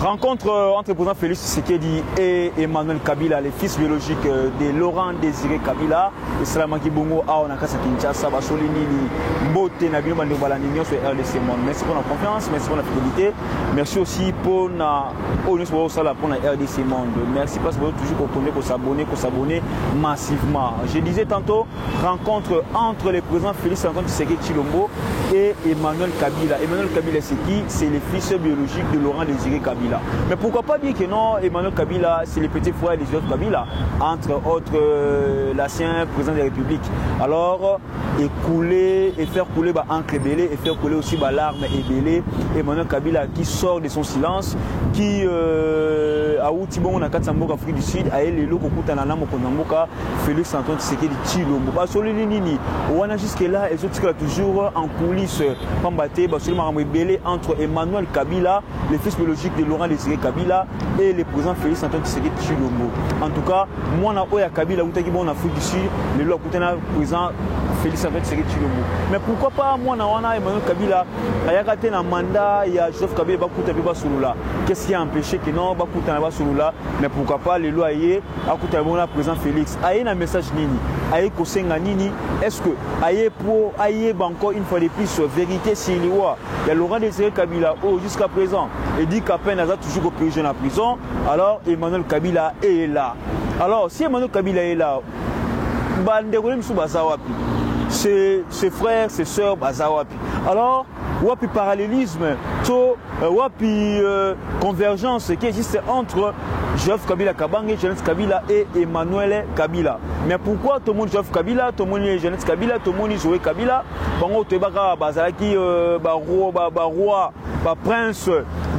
Rencontre entre le président Félix Tshisekedi et Emmanuel Kabila, les fils biologiques de Laurent Désiré Kabila. Et Salamaki Bongo, on a cassé Kinshasa, Basolini, Mbote, Nabino, Bandebalanignon sur RDC Monde. Merci pour la confiance, merci pour la fidélité. Merci aussi pour la RDC Monde. Merci parce que vous toujours pour s'abonner massivement. Je disais tantôt, rencontre entre le président Félix Tshisekedi Tshilombo et Emmanuel Kabila. Emmanuel Kabila, c'est qui? C'est les fils biologiques de Laurent Désiré Kabila. Mais pourquoi pas dire que non, Emmanuel Kabila, c'est le petit frère de Joseph Kabila, entre autres l'ancien président de la République. Alors, et faire couler encre belé, et faire couler aussi l'arme belé. Emmanuel Kabila qui sort de son silence, qui a Outibon na Katsamboka Afrique du Sud, a les locaux Koutanana Mokonamboka, Félix Antoine Tshisekedi Tshilombo. Basolini, on a jusque là, et autres toujours en coulisses, Pambaté, Basolima belé entre Emmanuel Kabila, les fils biologiques de Laurent Désiré Kabila et le président Félix Antoine Tshisekedi Tshilombo. En tout cas, moi, je suis Kabila, je suis en Afrique du Sud, le président Félix Antoine Tshisekedi Tshilombo. Mais pourquoi pas, moi, Emmanuel Kabila, il y a un mandat, il y a Joseph Kabila, qu'est-ce qui a empêché que non, mais pourquoi pas, les lois, il y a le président Félix. Il y a un message nini, il y a nini, est-ce que, il y a encore une fois de plus, vérité sur les lois, il y a Laurent Désiré Kabila, jusqu'à présent, il dit qu'à peine il toujours opéré en prison, alors Emmanuel Kabila est là. Alors, si Emmanuel Kabila est là, ses frères, ses sœurs, alors, wapi parallélisme, wapi convergence qui existe entre Joseph Kabila Kabange, Jeunesse Kabila et Emmanuel Kabila. Mais pourquoi tout le monde Joseph Kabila, tout le monde Jeunesse Kabila, tout le monde Joé Kabila, Bango Tebaka, Bazalaki, roi, prince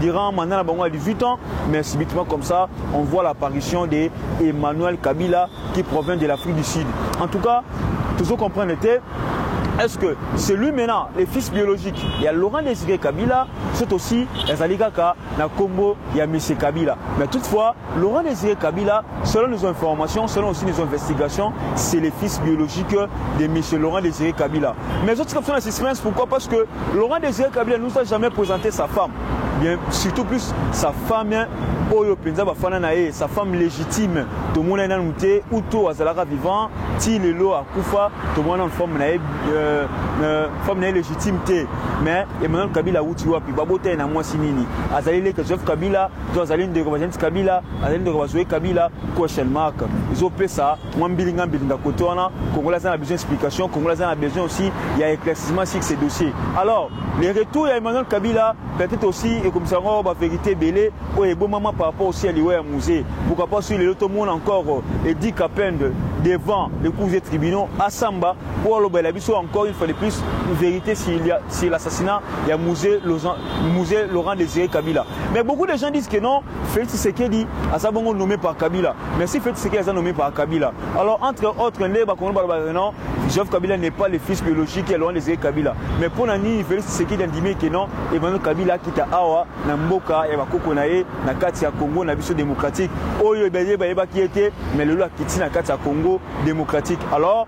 durant maintenant Bango à 18 ans, mais subitement comme ça, on voit l'apparition d'Emmanuel Kabila qui provient de l'Afrique du Sud. En tout cas, toujours comprendre est-ce que c'est lui maintenant, les fils biologiques, il y a Laurent Désiré Kabila, c'est aussi les Aligaka, na Combo, il y a M. Kabila. Mais toutefois, Laurent Désiré Kabila, selon nos informations, selon aussi nos investigations, c'est les fils biologiques de M. Laurent Désiré Kabila. Mais les autres captions de suspense, pourquoi? Parce que Laurent Désiré Kabila ne nous a jamais présenté sa femme. Bien, surtout plus sa femme, sa femme légitime, tout le monde est noté, ou tout Azalara vivant, Tilelo à Koufa, tout le monde a femme légitimité. Mais Emmanuel Kabila, ou tu vois, puis Babote est à moi sinini. Azalile que Joseph Kabila, toi Azaline de Romagens Kabila, Azaline de Romazoé Kabila, question mark. Ils ont fait ça, moi Bilinga Bilinga Kotona, Congolais a besoin d'explications, Congolais a besoin aussi, il y a éclaircissement sur ces dossiers. Alors, les retours à Emmanuel Kabila, peut-être aussi, et comme ça, on va vérité belé, ou bon maman par rapport aussi à l'Ioué musée. Pourquoi pas sur les autres monde encore, et dit qu'à peine devant les cours des tribunaux, à Samba, pour le encore une fois de plus, une vérité sur l'assassinat, il y a musée Laurent Désiré Kabila. Mais beaucoup de gens disent que non, Félix Tshisekedi a ça bon nommé par Kabila. Mais si Félix Tshisekedi a nommé par Kabila, alors entre autres, non, Joseph Kabila n'est pas le fils biologique de Laurent Désiré Kabila. Mais pour Nani, Félix Tshisekedi a dit que non, Emmanuel Kabila qui a awa, na mboka, et bakoko nae, na kati ya Congo, na biso démocratique. Oyo qui était, mais le loi qui na kati ya Congo démocratique. Alors,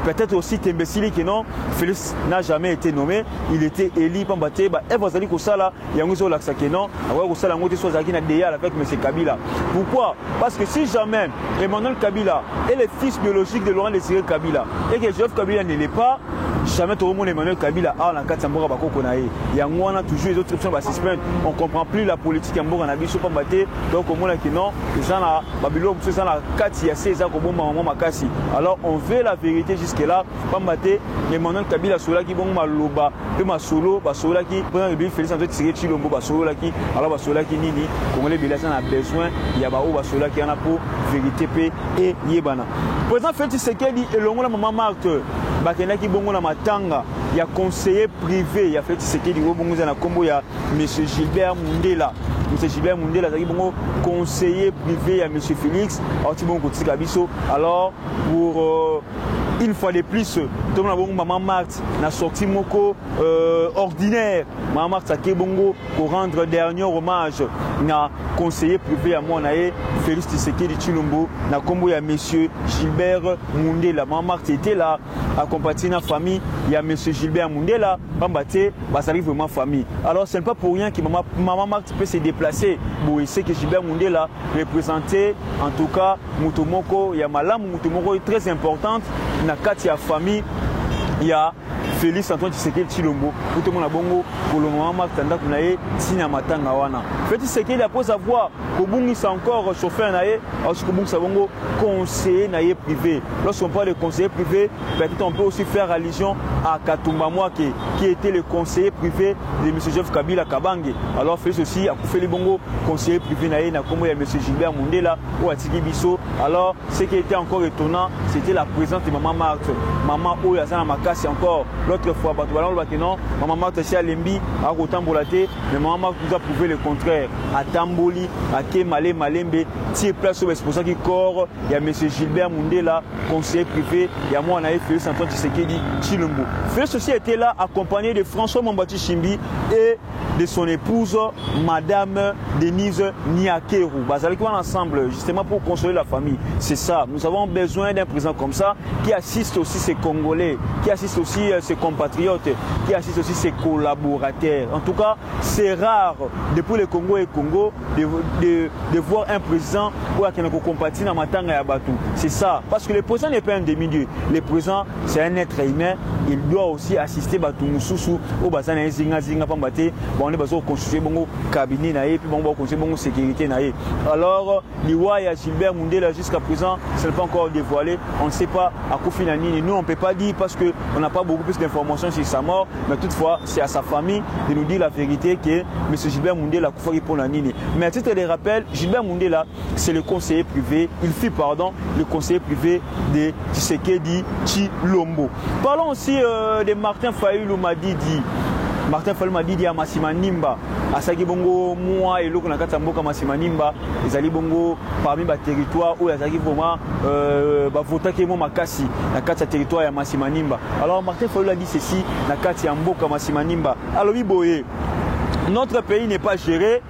peut-être aussi Tembesili que non, Félix n'a jamais été nommé, il était élu par Mbaté, Evazali Kosala, Yanguzo Laksake non, Awa Kosala Ngote Swazaki na Deyal avec M. Kabila. Pourquoi? Parce que si jamais Emmanuel Kabila est le fils biologique de Laurent Désiré Kabila et que Joseph Kabila ne l'est pas, jamais tout le monde Emmanuel Kabila a en Katsamboka Bakoko Nae. Yangwana toujours les autres options suspendent. On ne comprend plus la politique Yamboka Nabiso Pambaté, donc au moins que non, les gens à Babylone, ceux qui ont la Kati, c'est ça comme maman Makasi. Alors on veut la vérité jusque-là, Pambaté, Emmanuel Kabila Sola qui bon Maloba, le Masolo, Basola qui, Félix Antoine Tshisekedi Tshilombo, Basola qui, alors Basola qui Nini, Congolais Bélasan a besoin, il y a Basola qui en a pour vérité et Yébana. Président Félix Tshisekedi et l'ongola maman Marthe, Bakena qui bon la matanga, il y a conseiller privé, il y a Félix Tshisekedi au bongo na Kombo, il y a M. Gilbert Mundela. M. Gilbert Mundela, conseiller privé à M. Félix, alors pour une fois de plus, tout le monde a Maman Marthe, na sorti moko ordinaire. Maman Marthe a Kebongo pour rendre dernier hommage na conseiller privé à moi, Félix Tshisekedi Tshilombo, na combo ya monsieur Gilbert Mundela. Maman Marthe était là, accompagné na famille, il y a monsieur Gilbert Mundela, Bambate, bah ça arrive vraiment famille. Alors ce n'est pas pour rien que Maman Marthe peut se déplacer. Bon, il sait que Gilbert Mundela représentait en tout cas Mutomoko, il y a Malam Mutomoko est très importante, na kati ya famille, il y a Félix Antoine Tshisekedi Tshilombo, tout le monde a bongo, pour le moment, Tanda Kunaye, Tina Matanga Wana. Félix Tshisekedi, après savoir que c'est encore chauffeur naïe, alors que c'est bongo conseiller naïe privé. Lorsqu'on parle de conseiller privé, peut-être on peut aussi faire allusion à Katumba Mwake, qui était le conseiller privé de M. Joseph Kabila Kabange. Alors Félix aussi a fait le bongo conseiller privé naïe, na comme il y a M. Gilbert Mundela ou Atiki Bisso. Alors ce qui était encore étonnant, c'était la présence de Maman Marthe. Maman Oyazana Makasi encore. L'autre fois, Maman Marthe chez Alembi, à Rotambolate, mais Maman Marthe nous a prouvé le contraire. À Tamboli, à Kemale, Malembe, tirer place au responsable qui corps, il y a M. Gilbert Mundela, conseiller privé, il y a moi, on a Félix Antoine Tshisekedi Tshilombo. Félix aussi était là, accompagné de François Mambati Chimbi et de son épouse, Madame Denise Niakeru. Ils vont ensemble, justement pour consoler la famille. C'est ça. Nous avons besoin d'un président comme ça, qui assiste aussi ses Congolais, qui assiste aussi ses compatriotes, qui assiste aussi ses collaborateurs. En tout cas, c'est rare, depuis le Congo et Congo, de voir un président qui est compatible dans Matanga et Abatou. C'est ça. Parce que le président n'est pas un demi-dieu. Le président, c'est un être humain. Il doit aussi assister Batou Moussoussou au bassin de Zinga Pambate. On est besoin de construire un cabinet et puis on va construire une sécurité. Alors, l'Iwaya Gilbert Mundela jusqu'à présent, ce n'est pas encore dévoilé. On ne sait pas à quoi finir. Nous, on ne peut pas dire parce qu'on n'a pas beaucoup plus d'informations sur sa mort. Mais toutefois, c'est à sa famille de nous dire la vérité que M. Gilbert Mundela a fait pour la Nini. Mais à titre de rappel, Gilbert Mundela, c'est le conseiller privé, le conseiller privé de Tshisekedi Tshilombo. Parlons aussi de Martin Fayulu Madidi. Martin Fayulu Madidi à Massima Nimba. Asaki bongo moi et l'autre na kata mboka Massima Nimba, ils allaient bongo parmi les territoires où ils arrivent vraiment voter qui est makasi na kata territoire ya Massima Nimba. Alors Martin Fayulu a dit ceci na kata ya mboka Massima Nimba. Alors oui boye, notre pays n'est pas géré,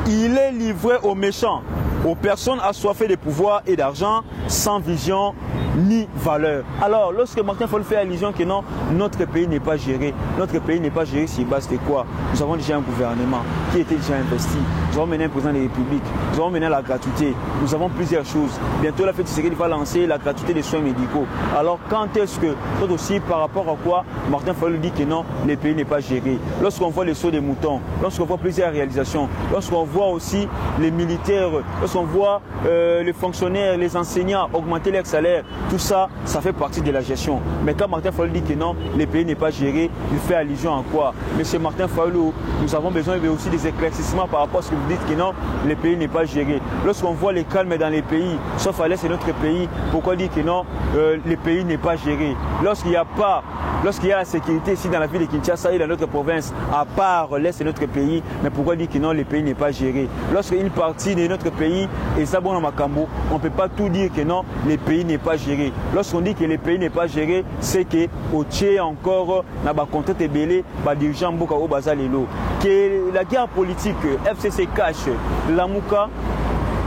il est livré aux méchants, aux personnes assoiffées de pouvoir et d'argent, sans vision ni valeur. Alors, lorsque Martin Fayulu fait allusion que non, notre pays n'est pas géré. Notre pays n'est pas géré sur base de quoi? Nous avons déjà un gouvernement qui était déjà investi. Nous avons mené un président de la République. Nous avons mené la gratuité. Nous avons plusieurs choses. Bientôt, la fête Tshisekedi va lancer la gratuité des soins médicaux. Alors, quand est-ce que, tout aussi par rapport à quoi Martin Fayulu dit que non, le pays n'est pas géré? Lorsqu'on voit les sauts des moutons, lorsqu'on voit plusieurs réalisations, lorsqu'on voit aussi les militaires, lorsqu'on voit les fonctionnaires, les enseignants augmenter leurs salaires, tout ça, ça fait partie de la gestion. Mais quand Martin Fayulu dit que non, le pays n'est pas géré, il fait allusion à quoi? Monsieur Martin Fayulu, nous avons besoin aussi des éclaircissements par rapport à ce que vous dites que non, le pays n'est pas géré. Lorsqu'on voit les calmes dans les pays, sauf à l'est de notre pays, pourquoi dire que non, le pays n'est pas géré? Lorsqu'il y a la sécurité ici dans la ville de Kinshasa et dans notre province, à part l'est de notre pays, mais pourquoi dire que non, le pays n'est pas géré? Lorsqu'une partie de notre pays est Sabon Makambo, on ne peut pas tout dire que non, le pays n'est pas géré. Lorsqu'on dit que le pays n'est pas géré, c'est que au Tché encore, na ba contrat belé, ba dirigeant Mboka au Bazalelo, que la guerre politique FCC cache Lamouka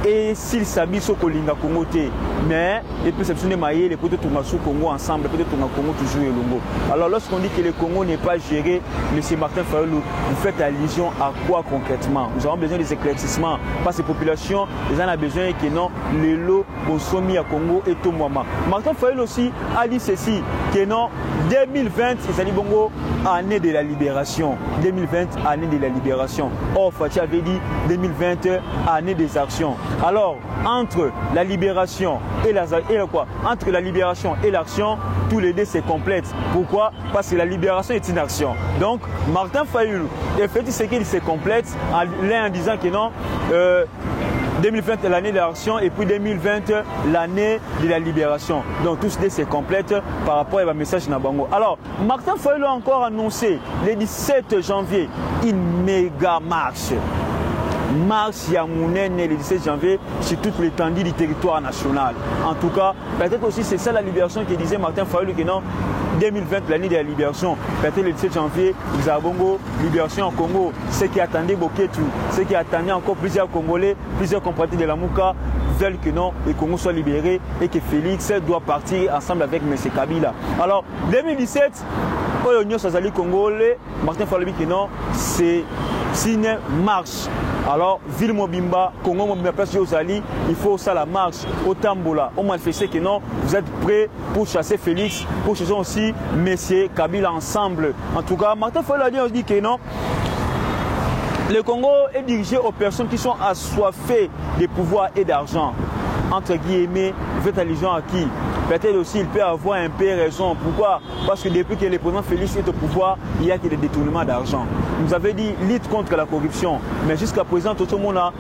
et s'il s'habille sur Kolinga Congo, mais les perceptions de Maïe, les peut-être tourner sous Congo ensemble, peut-être tourner Congo toujours et Longo. Alors lorsqu'on dit que le Congo n'est pas géré, M. Martin Fayulu, vous faites allusion à quoi concrètement? Nous avons besoin des éclaircissements, parce que les populations, ils en ont besoin que non, les lots sont mis à Congo et tout moment. Martin Fayulu aussi a dit ceci, que non, 2020, c'est Bongo, année de la libération. 2020, année de la libération. Or, Fathi avait dit 2020, année des actions. Alors, entre la libération et entre la libération et l'action, tous les deux se complètent. Pourquoi? Parce que la libération est une action. Donc, Martin Fayulu, effectivement, c'est qu'il se complète en disant que non, 2020 l'année de l'action et puis 2020 l'année de la libération. Donc tous deux se complètent par rapport à un message Nabango. Alors, Martin Fayulu a encore annoncé le 17 janvier une méga marche. marche Yamounène le 17 janvier sur toute l'étendue du territoire national. En tout cas, peut-être aussi c'est ça la libération que disait Martin Fayulu que non, 2020, l'année de la libération, peut-être le 17 janvier, vous avez Bongo, libération en Congo, ceux qui attendaient Boketu, ceux qui attendaient encore plusieurs Congolais, plusieurs compatriotes de la Mouka, veulent que non, le Congo soit libéré et que Félix doit partir ensemble avec M. Kabila. Alors, 2017, l'Union Sazali Congolais, Martin Fayulu que non, c'est une marche. Alors, Ville Mobimba, Congo Mobimba, place Yozali, il faut ça la marche au Tambola, au manifester que non, vous êtes prêts pour chasser Félix, pour chasser aussi Messieurs Kabila ensemble. En tout cas, Martin Fayulu a dit que non, le Congo est dirigé aux personnes qui sont assoiffées de pouvoir et d'argent. Entre guillemets, vous êtes allusion à qui? Peut-être aussi il peut avoir un peu raison. Pourquoi? Parce que depuis que le président Félix est au pouvoir, il y a que des détournements d'argent. Il nous avait dit lutte contre la corruption. Mais jusqu'à présent, tout le monde a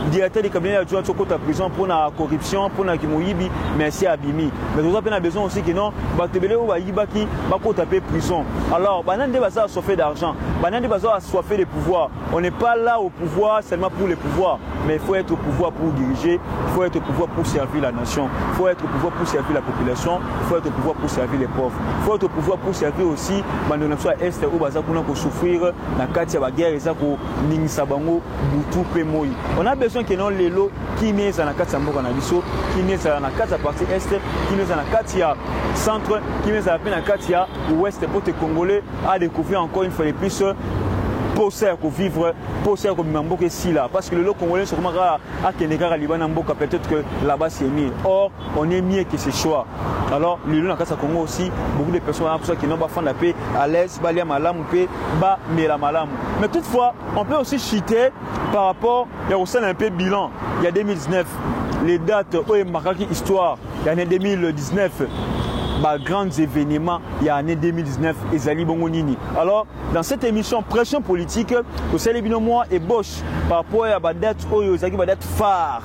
directeur du cabinet adjoint de la prison pour la corruption, pour la Kimoyibi, merci à Bimi. Mais nous avons besoin aussi que non, Batebele ou Bayibaki, Bako taper prison. Alors, Banan de Bazar a soifé d'argent, Banan de Bazar a soifé de pouvoir. On n'est pas là au pouvoir seulement pour le pouvoir, mais il faut être au pouvoir pour diriger, il faut être au pouvoir pour servir la nation, il faut être au pouvoir pour servir la population, il faut être au pouvoir pour servir les pauvres, il faut être au pouvoir pour servir aussi Bandonapso à Est ou Bazar pour souffrir la Katia Baguerre et ça pour Ningisabango, Boutou, Pemoyi. On a besoin que non les lots qui mettent dans la carte Sambo Canabiso, qui mettent dans la carte à partie Est, qui mettent dans la carte centre, qui mettent dans la carte Ouest pour les Congolais à découvrir encore une fois de plus pour vivre, pour faire comme Mambo que si là, parce que le lot congolais se remarque à Kenega, à Liban, peut-être que là-bas c'est mieux. Or, on est mieux que ces choix. Alors, le lot dans le Congo aussi, beaucoup de personnes qui n'ont pas fait la paix à l'aise, balia malam, bas mais la malam. Mais toutefois, on peut aussi chuter par rapport, il y a aussi un peu bilan. Il y a 2019, les dates où il y a une histoire, il y a l'année 2019. Grands événements, il y a l'année 2019 et Zali Bongonini. Alors, dans cette émission Pression politique, au Célébino moi et Bosch, par rapport à la date où il y a une date phare,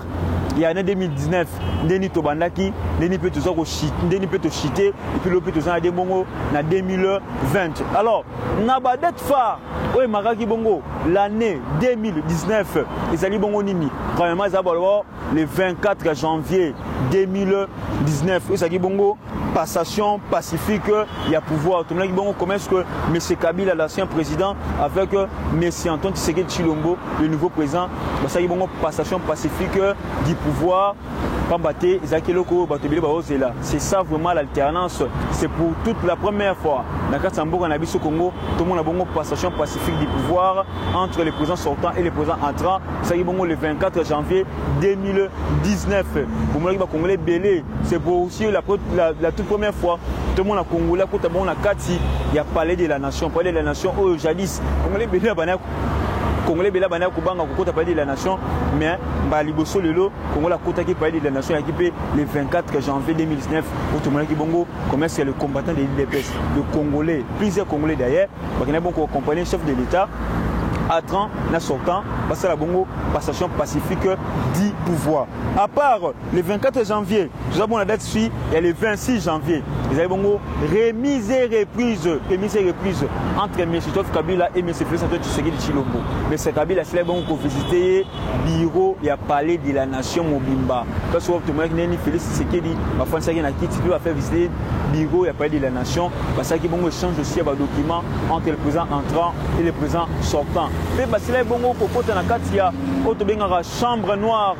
il y a l'année 2019, Denis Tobandaki, Denis peut te chiter, et puis l'autre peut te dire Bongo, en 2020. Alors, na date phare, où Maraki Bongo, l'année 2019, et Zali Bongonini. Premièrement, le 24 janvier 2019, et Zali Bongo, passation pacifique, il y a pouvoir. Tout le monde commence que M. Kabila, l'ancien président, avec M. Antoine Tshisekedi Tshilombo, le nouveau président, ça y est bon passation pacifique du pouvoir. C'est ça vraiment l'alternance. C'est pour toute la première fois. Dans le Congo, tout le monde a une passation pacifique du pouvoir entre les présidents sortants et les présidents entrants. Ça y est bon le 24 janvier 2019. Pour les Congolais belé, c'est pour aussi la toute première fois. Tout le monde a Congolais, il y a parlé de la nation. Parler de la nation, oh jadis, Congolais belé Congolais bela bana kubanga kokota parler de la nation, mais Baliboso lelo Congolais kota qui parler de la nation équipé le 24 janvier 2019 où tout le monde qui bongo commence le combattant de l'IDPS, le Congolais, plusieurs Congolais d'ailleurs, parce qu'on a bon accompagné le chef de l'État à 30 na sortant parce que la bongo passation pacifique du pouvoir. À part le 24 janvier, nous avons la date suivante et le 26 janvier. Vous avez bongo remise et reprise entre M. Kabila et M. Félix Antoine Tshisekedi Tshilombo. M. Kabila c'est bon pour visiter bureau et à parler de la nation Mobimba. Parce que tout le monde qui Félix Tshisekedi va faire ça qui va faire visiter bureau et à parler de la nation. Parce que bon échange aussi à documents entre le président entrant et le président sortant. Mais parce que bongo kokota na katia autobenga chambre noire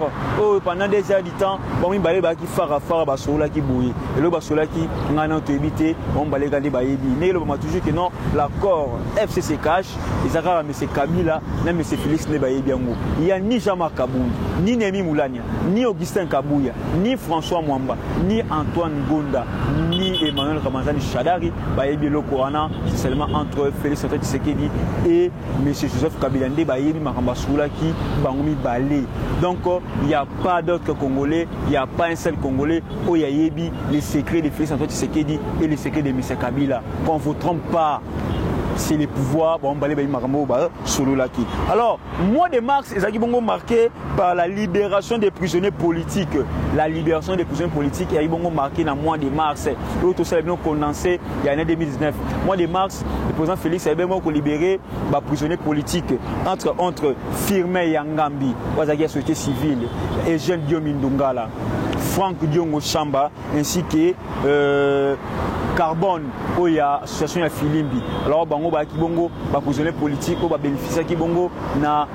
pendant des heures du temps bon il balé qui fara basola qui bouille et le basola qui ngana to éviter on balé gandi bayebi mais le m'a toujours que non l'accord FCC cash ils a M. Kabila na M. Félix ne bayebi yango il y a ni Jean-Marc Kabouya ni Nemi Moulania ni Augustin Kabouya ni François Mwamba ni Antoine Gonda ni Emmanuel Ramazani Shadari bayebi le Corana c'est seulement entre Félix Antoine Tshisekedi et M. Joseph Kabila nde bayebi makamba soula qui bangomi balé. Donc il n'y a pas d'autre Congolais, il n'y a pas un seul Congolais où il y a yebi les secrets de Félix Antoine Tshisekedi et les secrets de M. Kabila. Qu'on ne vous trompe pas. c'est les pouvoirs. Bon, alors, mois de mars, ils ont marqué par la libération des prisonniers politiques. La libération des prisonniers politiques, ils ont marqué dans le mois de mars. Tout ça a bien condensé il y a l'année 2019. Mois de mars, le président Félix a bien libéré les prisonniers politiques entre Firmin Yangambi, la société civile, et Jean Guillaume Ndongala, Franck Diongo Chamba, ainsi que Carbone, où il y a l'association Filimbi. Alors, bango ba kibongo, ba prisonniers politiques, ba bénéficiaires kibongo na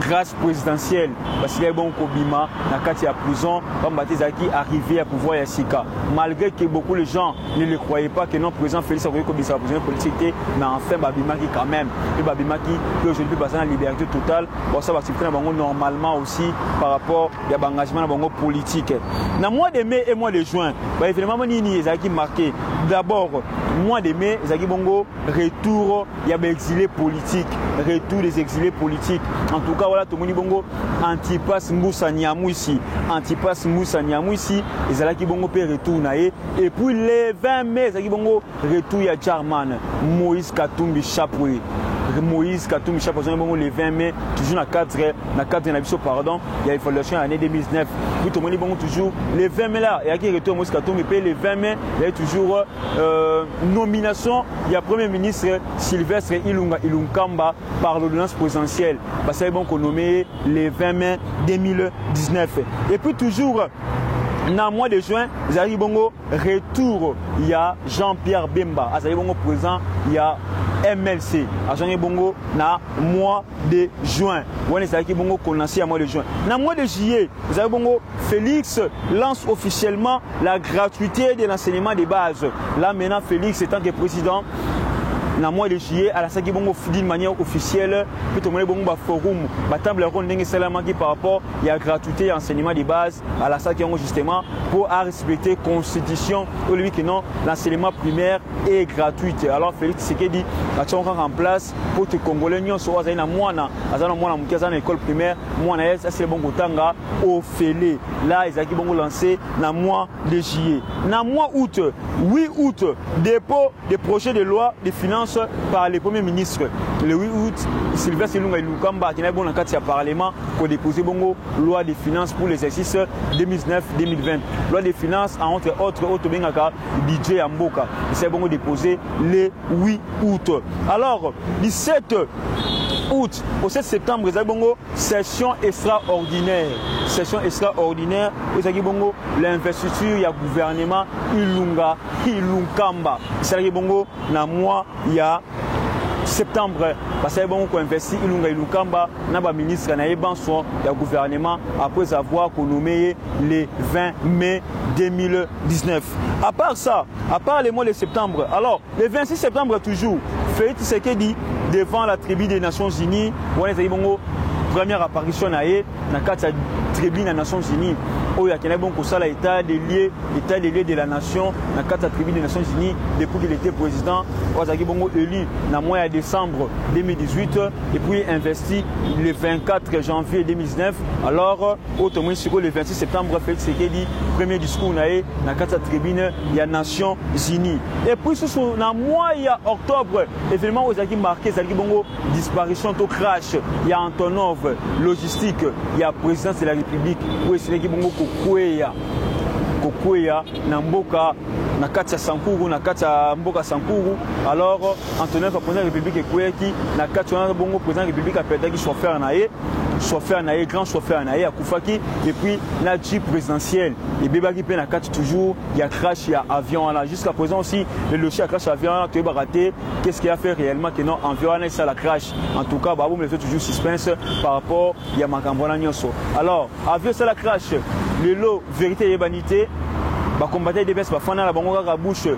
grâce présidentielle, parce qu'il y a bon Kobima, na kati ya prison, comme Batizaki arrivé à pouvoir Yassika. Malgré que beaucoup de gens ne le croyaient pas que non président Félix a comme ça prisonnier politique, mais enfin Babimaki quand même, et Babimaki peut aujourd'hui passer en liberté totale, pour ça va s'exprimer normalement aussi par rapport à l'engagement politique. Dans le mois de mai et mois de juin, évidemment, il y a marqué d'abord mois de mai, il y a retour, il y a des exilés politiques, retour des exilés politiques. En tout cas, voilà, tout le monde bongo Antipas Moussa Niamou ici, Antipas Moussa Niamou ici, et ça là qui bongo peut retourner. Et puis le 20 mai, ça qui bongo retour ya Jarman, Moïse Katumbi Chapoué. Moïse Katumbi Chapoué, le 20 mai, toujours dans le cadre de la pardon, il y a l'évaluation en l'année 2019. Puis tout le monde bongo toujours le 20 mai là, il y a qui retour Moïse Katumbi, puis le 20 mai, il y a toujours nomination, il y a Premier ministre Sylvestre Ilunkamba par l'ordonnance présidentielle. Parce que c'est bon qu'on nommé le 20 mai 2019. Et puis toujours, dans le mois de juin, Zari Bongo retour, il y a Jean-Pierre Bemba. À Zari Bongo présent, il y a MLC. À Zari Bongo, dans le mois de juin. On est Zari Bongo commencé à mois de juin. Dans le mois de juillet, Zari Bongo, Félix lance officiellement la gratuité de l'enseignement de base. Là maintenant, Félix étant que président, dans le mois de juillet, à la Saki Bongo d'une manière officielle, puis tout le monde a un forum, table ronde par rapport à la gratuité et l'enseignement de base à la Saki justement pour respecter la constitution au lieu que non, l'enseignement primaire est gratuit. Alors Félix Tshisekedi a mis en place pour que les Congolais soient dans l'école primaire, c'est le bon Gotanga au Félé. Là, ils ont lancé dans le mois de juillet. Dans le mois d'août, 8 août, dépôt des projets de loi de finances par le Premier ministre. Le 8 août, Sylvestre Ilunkamba qui est bon dans le Parlement pour déposer bongo loi de finances pour l'exercice 2019-2020. Loi de finances, entre autres, budget Amboka. C'est bon déposé le 8 août. Alors, 17 août au 7 septembre, il y a une session extraordinaire. Session extraordinaire, il y a l'investiture, il y a le gouvernement Ilunkamba. C'est y dans le mois, il y a septembre, parce que bon qu'on investit Ilunkamba, n'a ministre n'a pas le gouvernement après avoir nommé le 20 mai 2019. À part ça, à part le mois de septembre, alors le 26 septembre toujours, Félix Tshisekedi devant la tribune des Nations Unies, on a première apparition dans la tribune des Nations Unies. Il y a l'état des lieux de la nation dans la tribune des Nations Unies depuis qu'il était président. Il a été élu dans le mois de décembre 2018 et puis investi le 24 janvier 2019. Alors, le 26 septembre, Félix Tshisekedi, premier discours dans la tribune des Nations Unies. Et puis, dans le mois de octobre, évidemment, il a été marqué la disparition de crash. Il y a Antonov, logistique, il y a présidence de la République. Kokwea na mboka na kati ya Sankuru na kati ya mboka Sankuru. Alors Antonov a président de la République ekweki na kati ya bongo président de la République a perdu chauffeur naé grand chauffeur naé à Koufaki et puis la jeep présidentielle et bebaki pe na kati toujours il y a crash il y a avion là jusqu'à présent aussi le dossier a crash avion tu es raté qu'est-ce qu'il a fait réellement que non avion là ça la crash en tout cas babou me fait toujours suspense par rapport il y a makambona nyonso. Alors avion ça la crash le lot vérité et vanité ba combattre des baisses ba fana la bango ka bouche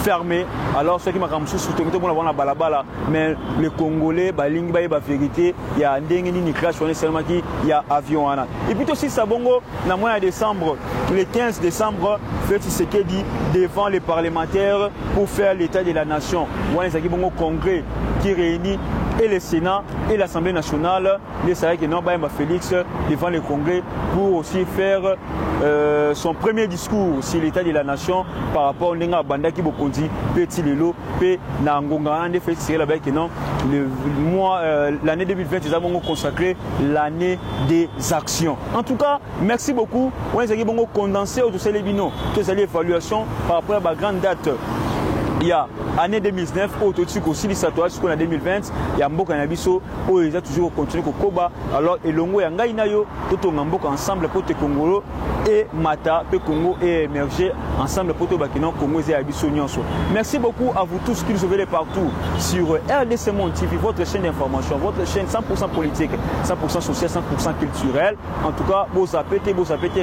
fermée. Alors ceux qui m'ont soutenir tout le monde la balabala mais les Congolais ba lingi ba vérité il y a ndenge ni crash on est seulement qui il y a avion ana et puis aussi ça bongo na mois de décembre le 15 décembre Félix Tshisekedi devant les parlementaires pour faire l'état de la nation. On est bongo congrès qui réunit et le Sénat et l'Assemblée nationale, les Sarek et Nombaïma Félix devant le Congrès pour aussi faire son premier discours sur l'état de la nation par rapport à Bandaki Bokondi, Petit Lelo, P. Nangonga, l'année 2020, nous avons consacré l'année des actions. En tout cas, merci beaucoup. On a condensé au dossier Lebino, toutes les évaluations par rapport à la grande date. Il y a année 2019, au Totsuk aussi, jusqu'en 2020, il y a Mboka Nabiso, où ils ont toujours continué au Koba. Alors, et l'ongo yanga inayo, tout on Mboka ensemble pour te Congolo et Mata, le Congo et émerger ensemble pour te Bakino, Congo et Abiso Nyonso. Merci beaucoup à vous tous qui nous suivez partout sur RDC Monde TV, votre chaîne d'information, votre chaîne 100% politique, 100% sociale, 100% culturelle. En tout cas, vos appétits,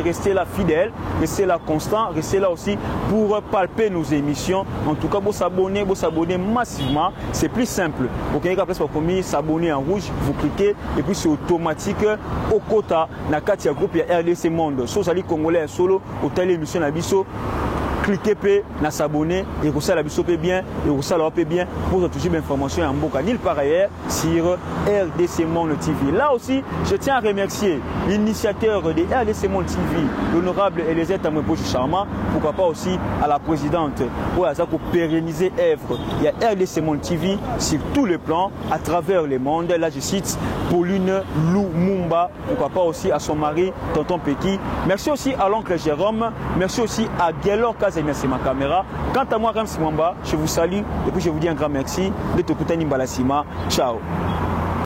restez là fidèles, restez là constants, restez là aussi pour palper nos émissions. En tout cas, vous s'abonner massivement, c'est plus simple. Vous avez qu'à s'abonner en rouge, vous cliquez et puis c'est automatique au quota. Dans le groupe, il y a RDC Monde. Si vous allez Congolais solo, au télé émission Nabiso, cliquez pe na s'abonner et vous savez la biso peut bien et vous savez la bien pour toujours l'information en Mboka nil par ailleurs sur RDC Monde TV. Là aussi, je tiens à remercier l'initiateur de RDC Monde TV, l'honorable Elisette Amwepoche Charma, pourquoi pas aussi à la présidente pour pérenniser œuvre. Il y a RDC Monde TV sur tous les plans, à travers le monde. Là, je cite Pauline Lumumba, pourquoi pas aussi à son mari, Tonton Peki. Merci aussi à l'oncle Jérôme, merci aussi à Guélor Kaz. Merci ma caméra. Quant à moi, Rams Mwamba, je vous salue et puis je vous dis un grand merci. De Tokutani Mbalasima. Ciao.